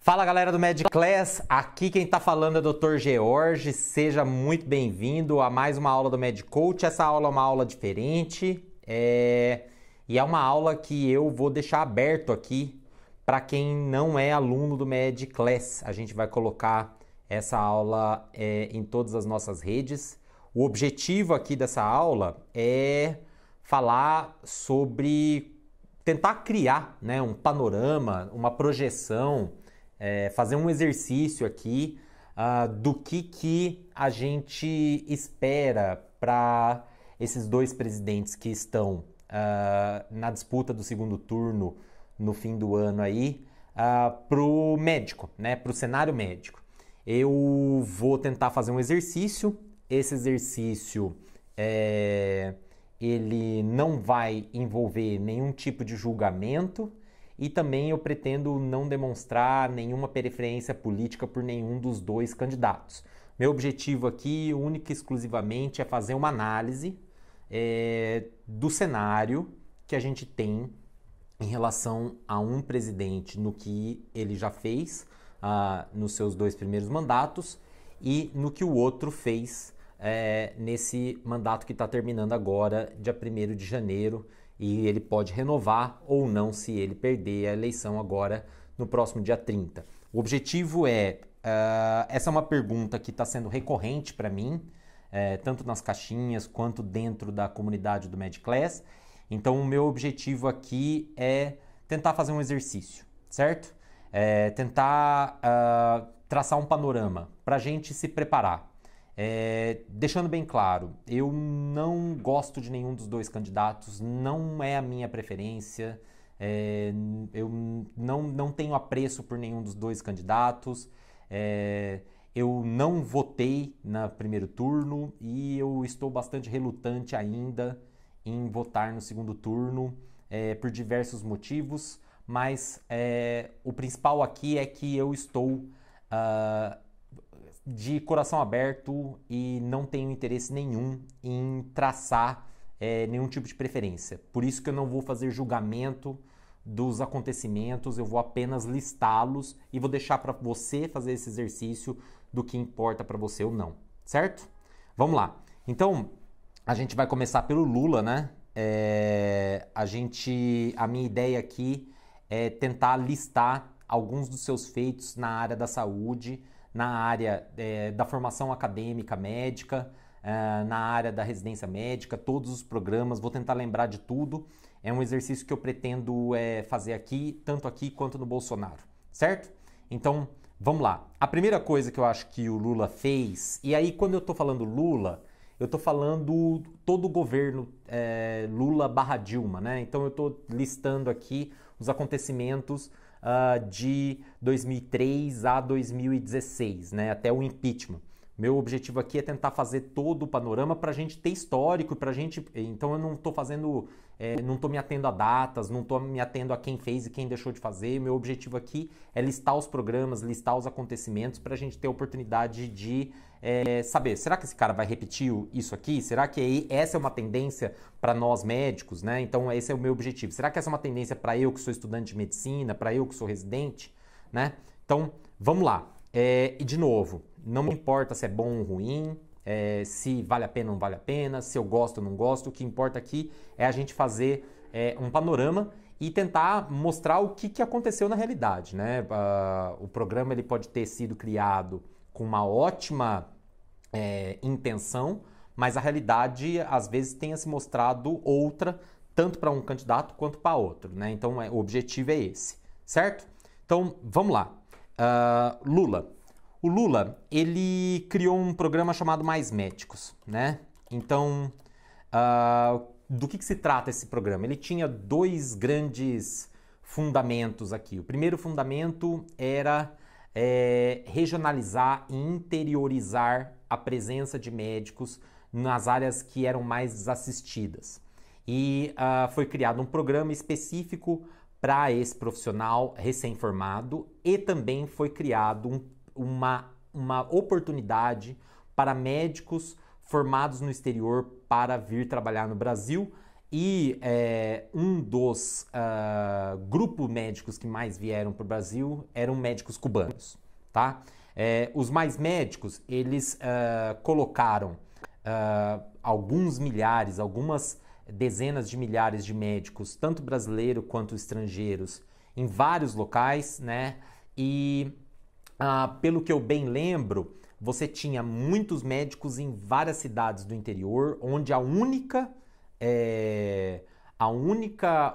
Fala galera do MedClass, aqui quem tá falando é o Dr. George, seja muito bem-vindo a mais uma aula do MedCoach. Essa aula é uma aula diferente e é uma aula que eu vou deixar aberto aqui para quem não é aluno do MedClass. A gente vai colocar essa aula em todas as nossas redes. O objetivo aqui dessa aula é falar sobre tentar criar, né, um panorama, uma projeção, fazer um exercício aqui do que a gente espera para esses dois presidentes que estão na disputa do segundo turno no fim do ano aí, para o médico, né, para o cenário médico. Eu vou tentar fazer um exercício. Esse exercício ele não vai envolver nenhum tipo de julgamento e também eu pretendo não demonstrar nenhuma preferência política por nenhum dos dois candidatos. Meu objetivo aqui, única e exclusivamente, é fazer uma análise do cenário que a gente tem em relação a um presidente no que ele já fez nos seus dois primeiros mandatos e no que o outro fez nesse mandato que está terminando agora, dia 1º de janeiro, e ele pode renovar ou não se ele perder a eleição agora no próximo dia 30. O objetivo essa é uma pergunta que está sendo recorrente para mim, tanto nas caixinhas quanto dentro da comunidade do MedClass. Então o meu objetivo aqui é tentar fazer um exercício, certo? Tentar traçar um panorama para a gente se preparar. Deixando bem claro, eu não gosto de nenhum dos dois candidatos, não é a minha preferência, eu não tenho apreço por nenhum dos dois candidatos, eu não votei no primeiro turno e eu estou bastante relutante ainda em votar no segundo turno por diversos motivos, mas o principal aqui é que eu estou de coração aberto e não tenho interesse nenhum em traçar nenhum tipo de preferência. Por isso que eu não vou fazer julgamento dos acontecimentos, eu vou apenas listá-los e vou deixar para você fazer esse exercício do que importa para você ou não, certo? Vamos lá. Então, a gente vai começar pelo Lula, né? A minha ideia aqui é tentar listar alguns dos seus feitos na área da saúde, na área da formação acadêmica médica, na área da residência médica, todos os programas, vou tentar lembrar de tudo. É um exercício que eu pretendo fazer aqui, tanto aqui quanto no Bolsonaro, certo? Então, vamos lá. A primeira coisa que eu acho que o Lula fez, e aí quando eu estou falando Lula, eu estou falando todo o governo Lula/Dilma, né? Então eu estou listando aqui os acontecimentos de 2003 a 2016, né, até o impeachment. Meu objetivo aqui é tentar fazer todo o panorama para a gente ter histórico, para a gente. Então eu não estou fazendo, não estou me atendo a datas, não estou me atendo a quem fez e quem deixou de fazer. Meu objetivo aqui é listar os programas, listar os acontecimentos para a gente ter a oportunidade de saber, será que esse cara vai repetir isso aqui? Será que essa é uma tendência para nós médicos, né? Então esse é o meu objetivo. Será que essa é uma tendência para eu que sou estudante de medicina, para eu que sou residente, né? Então vamos lá. E de novo, não me importa se é bom ou ruim, se vale a pena ou não vale a pena, se eu gosto ou não gosto. O que importa aqui é a gente fazer um panorama e tentar mostrar o que aconteceu na realidade, né? O programa ele pode ter sido criado com uma ótima intenção, mas a realidade às vezes tenha se mostrado outra, tanto para um candidato quanto para outro, né? Então o objetivo é esse, certo? Então vamos lá. Lula. O Lula, ele criou um programa chamado Mais Médicos, né? Então, do que se trata esse programa? Ele tinha dois grandes fundamentos aqui. O primeiro fundamento era regionalizar e interiorizar a presença de médicos nas áreas que eram mais desassistidas. E foi criado um programa específico para esse profissional recém-formado e também foi criado uma oportunidade para médicos formados no exterior para vir trabalhar no Brasil E um dos grupos médicos que mais vieram para o Brasil eram médicos cubanos, tá? Os mais médicos, eles colocaram alguns milhares, algumas dezenas de milhares de médicos, tanto brasileiros quanto estrangeiros, em vários locais, né? E pelo que eu bem lembro, você tinha muitos médicos em várias cidades do interior, onde a única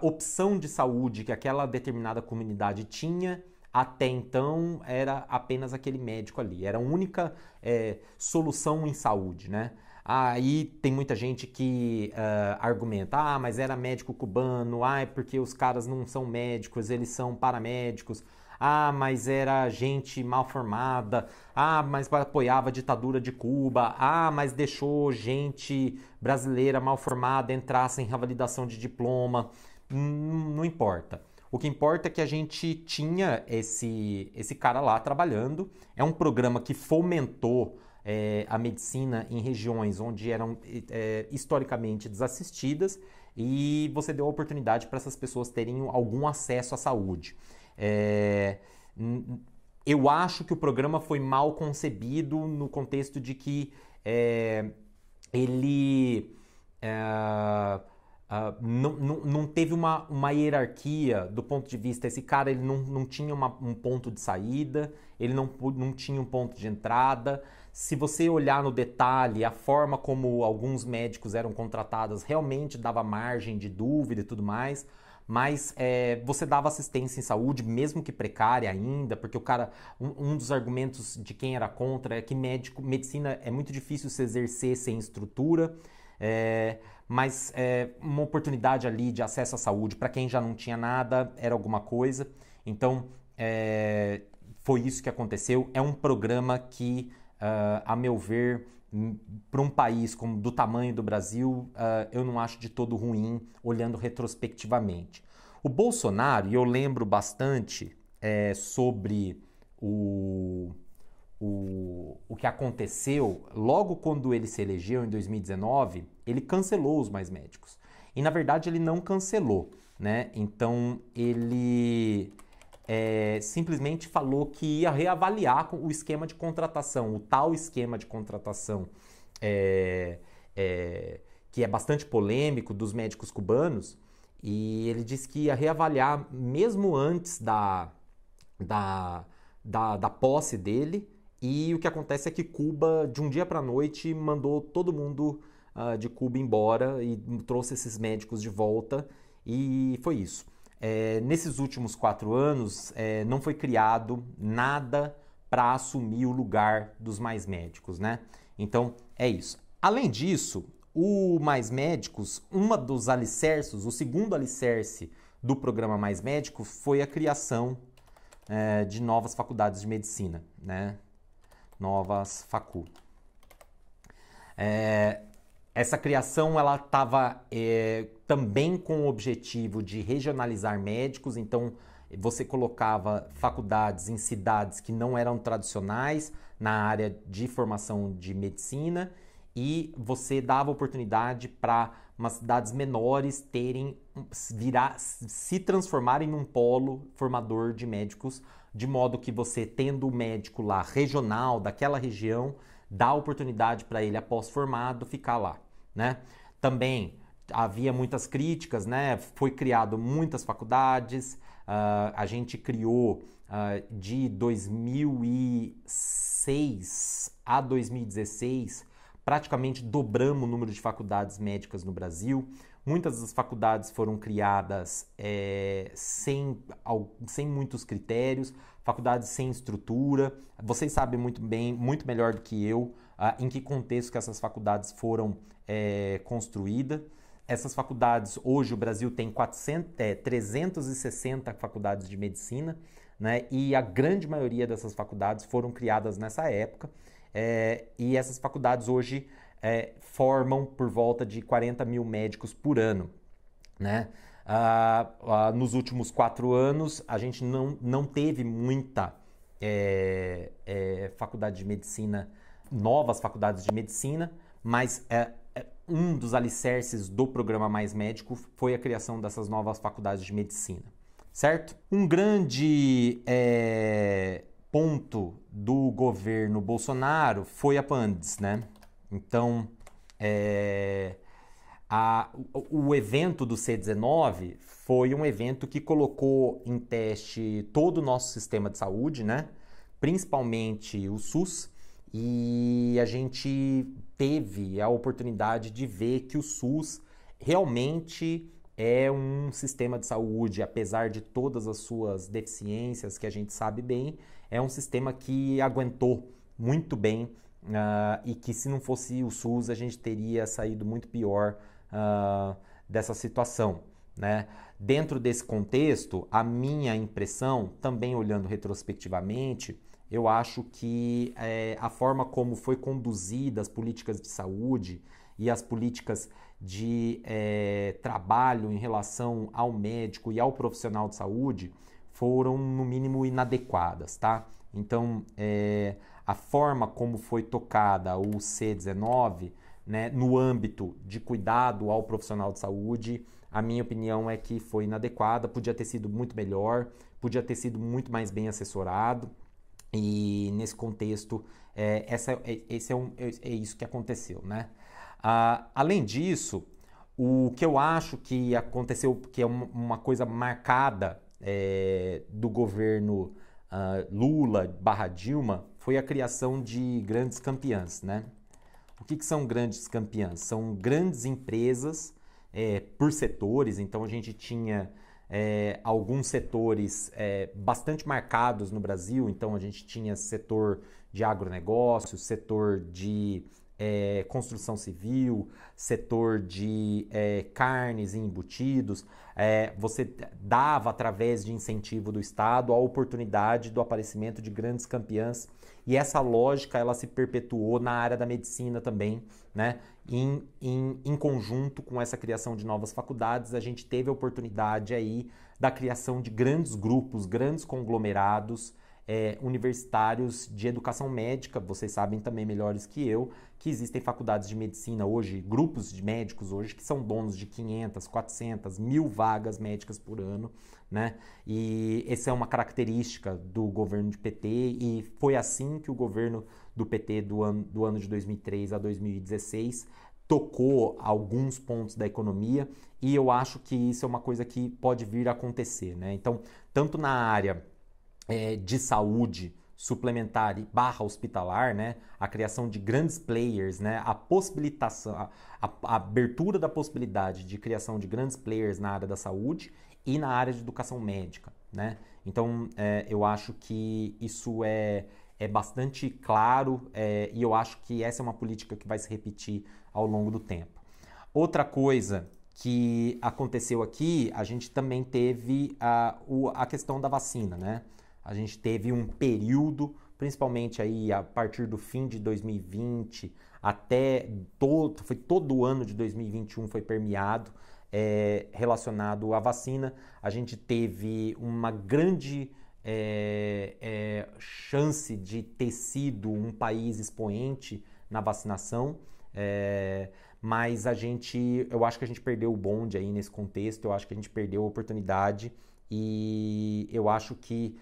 opção de saúde que aquela determinada comunidade tinha até então era apenas aquele médico ali. Era a única solução em saúde, né? Aí tem muita gente que argumenta, mas era médico cubano, é porque os caras não são médicos, eles são paramédicos. Mas era gente mal formada. Mas apoiava a ditadura de Cuba. Mas deixou gente brasileira mal formada entrar sem revalidação de diploma. Não importa. O que importa é que a gente tinha esse cara lá trabalhando. É um programa que fomentou a medicina em regiões onde eram historicamente desassistidas, e você deu a oportunidade para essas pessoas terem algum acesso à saúde. Eu acho que o programa foi mal concebido no contexto de que ele não teve uma hierarquia do ponto de vista. Esse cara ele não tinha um ponto de saída, ele não tinha um ponto de entrada. Se você olhar no detalhe, a forma como alguns médicos eram contratados realmente dava margem de dúvida e tudo mais. Mas você dava assistência em saúde, mesmo que precária ainda, porque um dos argumentos de quem era contra é que medicina é muito difícil se exercer sem estrutura, mas uma oportunidade ali de acesso à saúde para quem já não tinha nada era alguma coisa. Então foi isso que aconteceu. É um programa que, a meu ver, para um país do tamanho do Brasil, eu não acho de todo ruim, olhando retrospectivamente. O Bolsonaro, e eu lembro bastante sobre o que aconteceu logo quando ele se elegeu em 2019, ele cancelou os mais médicos. E na verdade ele não cancelou, né? Então ele simplesmente falou que ia reavaliar o esquema de contratação, o tal esquema de contratação que é bastante polêmico dos médicos cubanos, e ele disse que ia reavaliar mesmo antes da posse dele. E o que acontece é que Cuba, de um dia para a noite, mandou todo mundo de Cuba embora e trouxe esses médicos de volta, e foi isso. Nesses últimos 4 anos, não foi criado nada para assumir o lugar dos mais médicos, né? Então, é isso. Além disso, o Mais Médicos, uma dos alicerces, o segundo alicerce do programa Mais Médicos foi a criação de novas faculdades de medicina, né? Novas facu. Essa criação ela estava também com o objetivo de regionalizar médicos, então você colocava faculdades em cidades que não eram tradicionais na área de formação de medicina, e você dava oportunidade para umas cidades menores se transformarem num polo formador de médicos, de modo que você, tendo o médico lá regional daquela região, dá oportunidade para ele, após formado, ficar lá, né? Também havia muitas críticas, né? Foi criado muitas faculdades, a gente criou de 2006 a 2016, praticamente dobramos o número de faculdades médicas no Brasil. Muitas das faculdades foram criadas sem muitos critérios, faculdades sem estrutura. Vocês sabem muito bem, muito melhor do que eu, em que contexto que essas faculdades foram construídas. Essas faculdades, hoje o Brasil tem 360 faculdades de medicina, né? E a grande maioria dessas faculdades foram criadas nessa época. E essas faculdades hoje formam por volta de 40 mil médicos por ano, né? Nos últimos 4 anos, a gente não teve muita faculdade de medicina, novas faculdades de medicina, mas um dos alicerces do programa Mais Médico foi a criação dessas novas faculdades de medicina, certo? Um grande ponto do governo Bolsonaro foi a PANDES, né? Então, o evento do C19 foi um evento que colocou em teste todo o nosso sistema de saúde, né? Principalmente o SUS, e a gente teve a oportunidade de ver que o SUS realmente é um sistema de saúde, apesar de todas as suas deficiências, que a gente sabe bem, é um sistema que aguentou muito bem e que se não fosse o SUS a gente teria saído muito pior dessa situação, né? Dentro desse contexto, a minha impressão, também olhando retrospectivamente, eu acho que a forma como foi conduzida as políticas de saúde e as políticas de trabalho em relação ao médico e ao profissional de saúde foram, no mínimo, inadequadas, tá? Então, a forma como foi tocada o C19, né, no âmbito de cuidado ao profissional de saúde, a minha opinião é que foi inadequada, podia ter sido muito melhor, podia ter sido muito mais bem assessorado, e nesse contexto, é isso que aconteceu, né? Além disso, o que eu acho que aconteceu, que é uma coisa marcada do governo Lula/Dilma, foi a criação de grandes campeãs, né? O que são grandes campeãs? São grandes empresas por setores, então a gente tinha alguns setores bastante marcados no Brasil, então a gente tinha setor de agronegócio, setor de construção civil, setor de carnes e embutidos. Você dava, através de incentivo do Estado, a oportunidade do aparecimento de grandes campeãs, e essa lógica ela se perpetuou na área da medicina também, né? Em conjunto com essa criação de novas faculdades, a gente teve a oportunidade aí da criação de grandes grupos, grandes conglomerados universitários de educação médica. Vocês sabem também melhores que eu que existem faculdades de medicina hoje, grupos de médicos hoje que são donos de 500, 400, 1000 vagas médicas por ano, né? E essa é uma característica do governo de PT, e foi assim que o governo do PT do ano de 2003 a 2016 tocou alguns pontos da economia, e eu acho que isso é uma coisa que pode vir a acontecer, né? Então, tanto na área de saúde suplementar e /hospitalar, né? A criação de grandes players, né? A possibilitação, a abertura da possibilidade de criação de grandes players na área da saúde e na área de educação médica, né? Então, eu acho que isso é bastante claro, e eu acho que essa é uma política que vai se repetir ao longo do tempo. Outra coisa que aconteceu aqui, a gente também teve a questão da vacina, né? A gente teve um período, principalmente aí a partir do fim de 2020 até todo o ano de 2021 foi permeado relacionado à vacina. A gente teve uma grande chance de ter sido um país expoente na vacinação, mas eu acho que a gente perdeu o bonde aí nesse contexto, eu acho que a gente perdeu a oportunidade. E eu acho que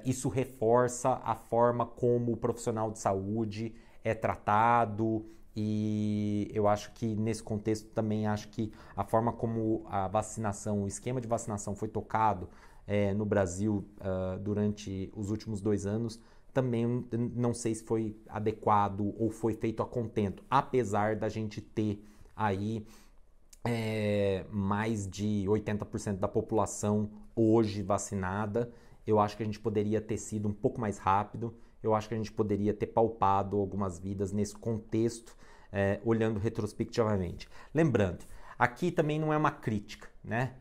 isso reforça a forma como o profissional de saúde é tratado, e eu acho que nesse contexto também acho que a forma como a vacinação, o esquema de vacinação foi tocado no Brasil durante os últimos 2 anos, também não sei se foi adequado ou foi feito a contento, apesar da gente ter aí mais de 80% da população hoje vacinada. Eu acho que a gente poderia ter sido um pouco mais rápido, eu acho que a gente poderia ter palpado algumas vidas nesse contexto, olhando retrospectivamente. Lembrando, aqui também não é uma crítica, né?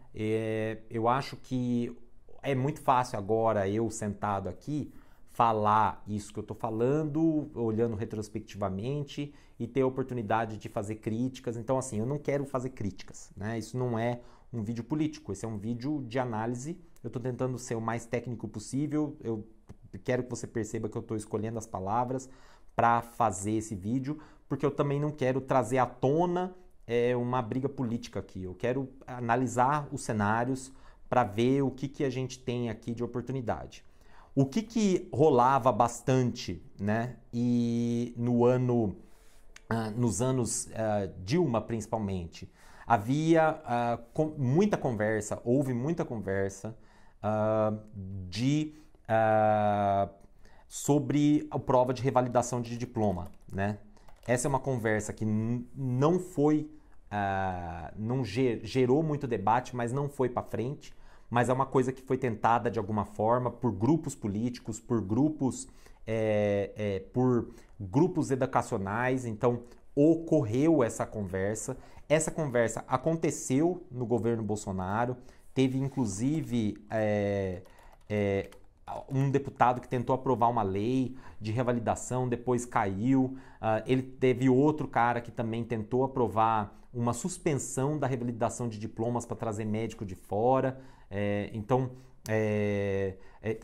Eu acho que é muito fácil agora, eu sentado aqui, falar isso que eu estou falando, olhando retrospectivamente, e ter a oportunidade de fazer críticas. Então, assim, eu não quero fazer críticas, né? Isso não é um vídeo político, esse é um vídeo de análise. Eu estou tentando ser o mais técnico possível, eu quero que você perceba que eu estou escolhendo as palavras para fazer esse vídeo, porque eu também não quero trazer à tona uma briga política aqui. Eu quero analisar os cenários para ver o que a gente tem aqui de oportunidade. O que rolava bastante, né? E nos anos Dilma, principalmente, havia muita conversa, houve muita conversa sobre a prova de revalidação de diploma, né? Essa é uma conversa que não foi, não gerou muito debate, mas não foi para frente. Mas é uma coisa que foi tentada de alguma forma por grupos políticos, por grupos educacionais. Então ocorreu essa conversa. Essa conversa aconteceu no governo Bolsonaro. Teve inclusive um deputado que tentou aprovar uma lei de revalidação, depois caiu. Ele teve outro cara que também tentou aprovar uma suspensão da revalidação de diplomas para trazer médico de fora. Então,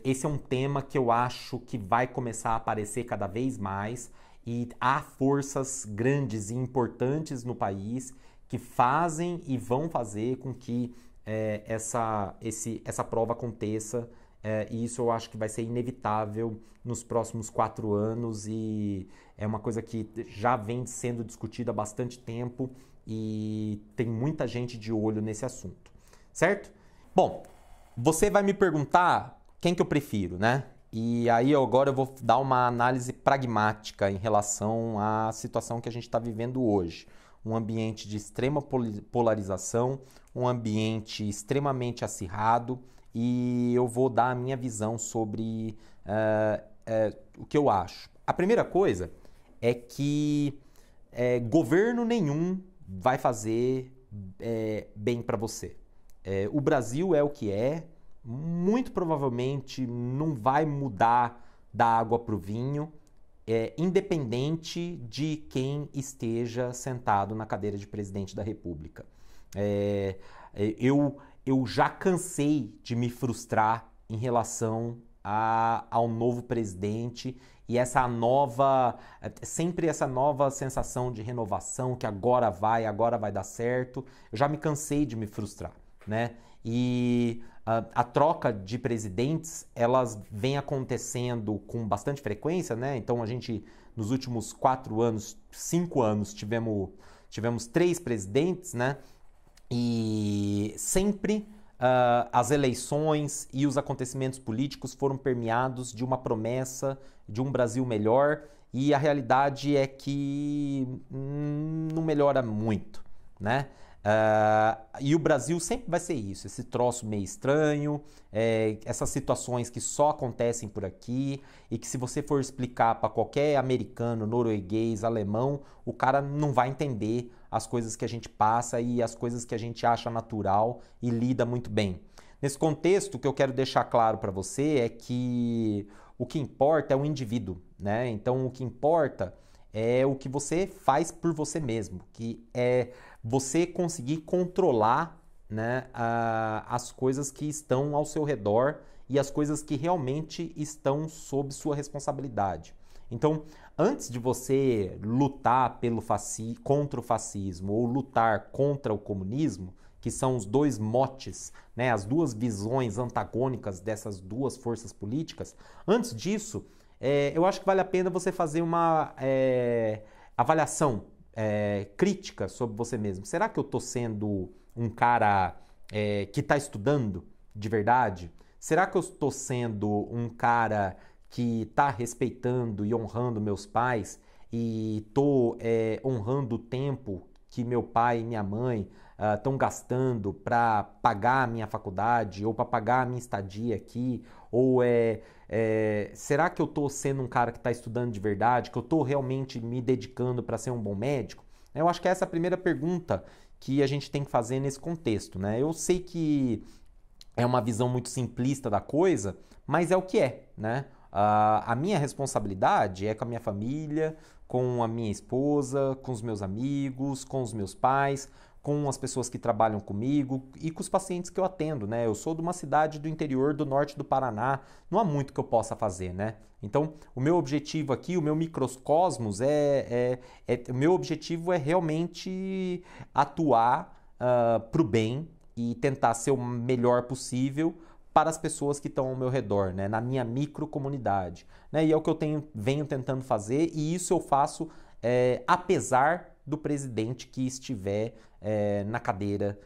esse é um tema que eu acho que vai começar a aparecer cada vez mais, e há forças grandes e importantes no país que fazem e vão fazer com que essa prova aconteça, e isso eu acho que vai ser inevitável nos próximos 4 anos, e é uma coisa que já vem sendo discutida há bastante tempo e tem muita gente de olho nesse assunto, certo? Bom, você vai me perguntar quem que eu prefiro, né? E aí agora eu vou dar uma análise pragmática em relação à situação que a gente está vivendo hoje. Um ambiente de extrema polarização, um ambiente extremamente acirrado, e eu vou dar a minha visão sobre o que eu acho. A primeira coisa é que governo nenhum vai fazer bem para você. O Brasil é o que é, muito provavelmente não vai mudar da água para o vinho, independente de quem esteja sentado na cadeira de presidente da República. Eu já cansei de me frustrar em relação ao novo presidente e sempre essa nova sensação de renovação, que agora vai dar certo. Eu já me cansei de me frustrar, né? E a troca de presidentes, elas vem acontecendo com bastante frequência, né? Então a gente, nos últimos 4 anos, 5 anos, tivemos 3 presidentes, né? E sempre as eleições e os acontecimentos políticos foram permeados de uma promessa de um Brasil melhor, e a realidade é que não melhora muito, né? E o Brasil sempre vai ser isso, esse troço meio estranho, essas situações que só acontecem por aqui, e que se você for explicar para qualquer americano, norueguês, alemão, o cara não vai entender as coisas que a gente passa e as coisas que a gente acha natural e lida muito bem. Nesse contexto, o que eu quero deixar claro para você é que o que importa é o indivíduo, né? Então o que importa é o que você faz por você mesmo, que é você conseguir controlar, né, as coisas que estão ao seu redor e as coisas que realmente estão sob sua responsabilidade. Então, antes de você lutar contra o fascismo ou lutar contra o comunismo, que são os dois motes, né, as duas visões antagônicas dessas duas forças políticas, antes disso, eu acho que vale a pena você fazer uma avaliação crítica sobre você mesmo. Será que eu estou sendo um cara que está estudando de verdade? Será que eu estou sendo um cara que está respeitando e honrando meus pais e estou honrando o tempo que meu pai e minha mãe estão gastando para pagar a minha faculdade ou para pagar a minha estadia aqui? Ou será que eu estou sendo um cara que está estudando de verdade, que eu estou realmente me dedicando para ser um bom médico? Eu acho que essa é a primeira pergunta que a gente tem que fazer nesse contexto, né? Eu sei que é uma visão muito simplista da coisa, mas é o que é, né? A minha responsabilidade é com a minha família, com a minha esposa, com os meus amigos, com os meus pais, com as pessoas que trabalham comigo e com os pacientes que eu atendo, né? Eu sou de uma cidade do interior do norte do Paraná, não há muito que eu possa fazer, né? Então, o meu objetivo aqui, o meu microcosmos o meu objetivo é realmente atuar para o bem e tentar ser o melhor possível para as pessoas que estão ao meu redor, né? Na minha microcomunidade, né? E é o que eu venho tentando fazer, e isso eu faço apesar do presidente que estiver na cadeira,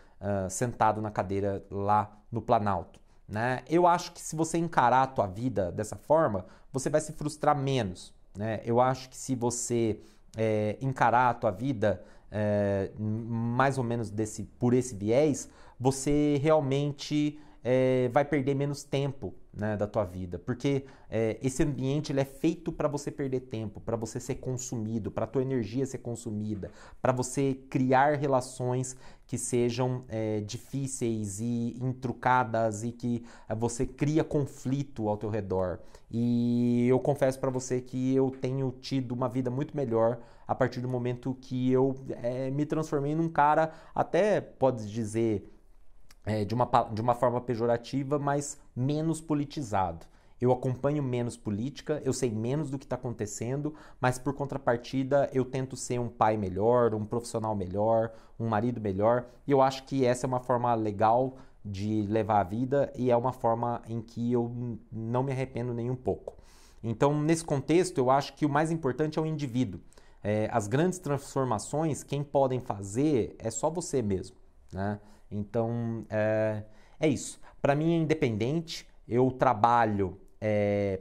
sentado na cadeira lá no Planalto, né? Eu acho que se você encarar a tua vida dessa forma, você vai se frustrar menos, né? Eu acho que se você encarar a tua vida mais ou menos por esse viés, você realmente vai perder menos tempo, né, da tua vida, porque esse ambiente ele é feito para você perder tempo, para você ser consumido, para a tua energia ser consumida, para você criar relações que sejam difíceis e intrucadas e que você cria conflito ao teu redor. E eu confesso para você que eu tenho tido uma vida muito melhor a partir do momento que eu me transformei num cara, até pode dizer de uma forma pejorativa, mas menos politizado. Eu acompanho menos política, eu sei menos do que está acontecendo, mas por contrapartida eu tento ser um pai melhor, um profissional melhor, um marido melhor, e eu acho que essa é uma forma legal de levar a vida e é uma forma em que eu não me arrependo nem um pouco. Então, nesse contexto, eu acho que o mais importante é o indivíduo. As grandes transformações, quem podem fazer é só você mesmo, né? Então, é isso. Para mim é independente, eu trabalho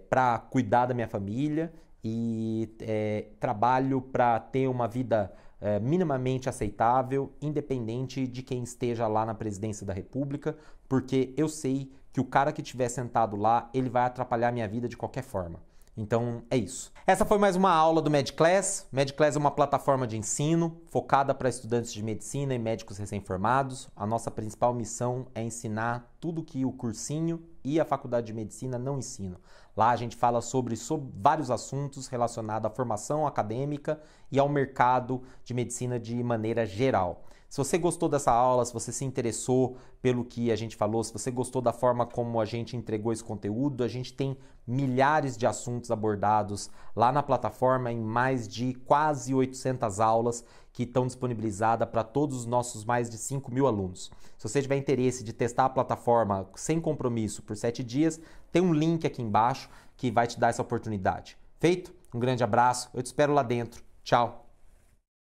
para cuidar da minha família e trabalho para ter uma vida minimamente aceitável, independente de quem esteja lá na presidência da República, porque eu sei que o cara que estiver sentado lá, ele vai atrapalhar a minha vida de qualquer forma. Então, é isso. Essa foi mais uma aula do MedClass. MedClass é uma plataforma de ensino focada para estudantes de medicina e médicos recém-formados. A nossa principal missão é ensinar tudo que o cursinho e a faculdade de medicina não ensinam. Lá a gente fala sobre vários assuntos relacionados à formação acadêmica e ao mercado de medicina de maneira geral. Se você gostou dessa aula, se você se interessou pelo que a gente falou, se você gostou da forma como a gente entregou esse conteúdo, a gente tem milhares de assuntos abordados lá na plataforma em mais de quase 800 aulas que estão disponibilizadas para todos os nossos mais de 5.000 alunos. Se você tiver interesse de testar a plataforma sem compromisso por 7 dias, tem um link aqui embaixo que vai te dar essa oportunidade. Feito? Um grande abraço, eu te espero lá dentro. Tchau!